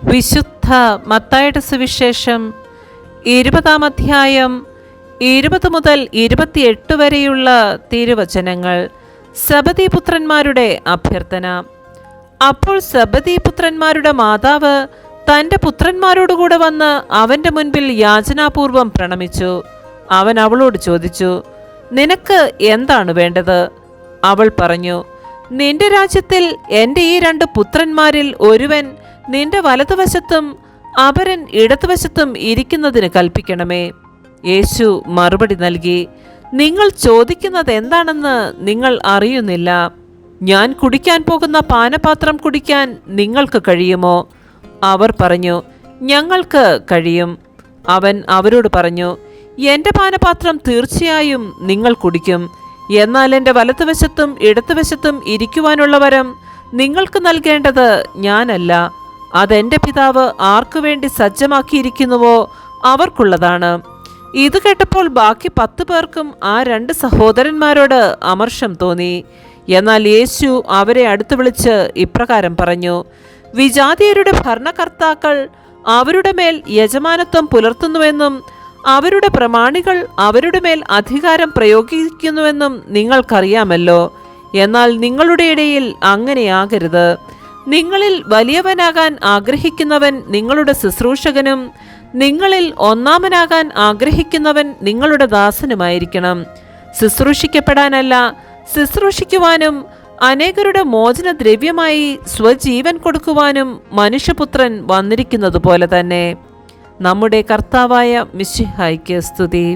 വിശുദ്ധ മത്തായിയുടെ സുവിശേഷം 20-ാം അധ്യായം 20 മുതൽ 28 വരെയുള്ള തിരുവചനങ്ങൾ. സബദീപുത്രന്മാരുടെ അഭ്യർത്ഥന. അപ്പോൾ സബദീപുത്രന്മാരുടെ മാതാവ് തൻ്റെ പുത്രന്മാരോടുകൂടെ വന്ന് അവൻ്റെ മുൻപിൽ യാചനാപൂർവം പ്രണമിച്ചു. അവൻ അവളോട് ചോദിച്ചു, നിനക്ക് എന്താണ് വേണ്ടത്? അവൾ പറഞ്ഞു, നിന്റെ രാജ്യത്തിൽ എൻ്റെ ഈ 2 പുത്രന്മാരിൽ ഒരുവൻ നിന്റെ വലതുവശത്തും അപരൻ ഇടതുവശത്തും ഇരിക്കുന്നതിന് കൽപ്പിക്കണമേ. യേശു മറുപടി നൽകി, നിങ്ങൾ ചോദിക്കുന്നത് എന്താണെന്ന് നിങ്ങൾ അറിയുന്നില്ല. ഞാൻ കുടിക്കാൻ പോകുന്ന പാനപാത്രം കുടിക്കാൻ നിങ്ങൾക്ക് കഴിയുമോ? അവർ പറഞ്ഞു, ഞങ്ങൾക്ക് കഴിയും. അവൻ അവരോട് പറഞ്ഞു, എൻ്റെ പാനപാത്രം തീർച്ചയായും നിങ്ങൾ കുടിക്കും. എന്നാൽ എൻ്റെ വലതുവശത്തും ഇടതുവശത്തും ഇരിക്കുവാനുള്ള വരം നിങ്ങൾക്ക് നൽകേണ്ടത് ഞാനല്ല, അതെൻ്റെ പിതാവ് ആർക്കു വേണ്ടി സജ്ജമാക്കിയിരിക്കുന്നുവോ അവർക്കുള്ളതാണ്. ഇത് കേട്ടപ്പോൾ ബാക്കി 10 പേർക്കും ആ 2 സഹോദരന്മാരോട് അമർഷം തോന്നി. എന്നാൽ യേശു അവരെ അടുത്ത് വിളിച്ച് ഇപ്രകാരം പറഞ്ഞു, വിജാതിയരുടെ ഭരണകർത്താക്കൾ അവരുടെ മേൽ യജമാനത്വം പുലർത്തുന്നുവെന്നും അവരുടെ പ്രമാണികൾ അവരുടെ മേൽ അധികാരം പ്രയോഗിക്കുന്നുവെന്നും നിങ്ങൾക്കറിയാമല്ലോ. എന്നാൽ നിങ്ങളുടെ ഇടയിൽ അങ്ങനെയാകരുത്. നിങ്ങളിൽ വലിയവനാകാൻ ആഗ്രഹിക്കുന്നവൻ നിങ്ങളുടെ ശുശ്രൂഷകനും നിങ്ങളിൽ ഒന്നാമനാകാൻ ആഗ്രഹിക്കുന്നവൻ നിങ്ങളുടെ ദാസനുമായിരിക്കണം. ശുശ്രൂഷിക്കപ്പെടാനല്ല, ശുശ്രൂഷിക്കുവാനും അനേകരുടെ മോചനദ്രവ്യമായി സ്വജീവൻ കൊടുക്കുവാനും മനുഷ്യപുത്രൻ വന്നിരിക്കുന്നത് പോലെ തന്നെ. നമ്മുടെ കർത്താവായ മിശിഹായ്ക്ക് സ്തുതി.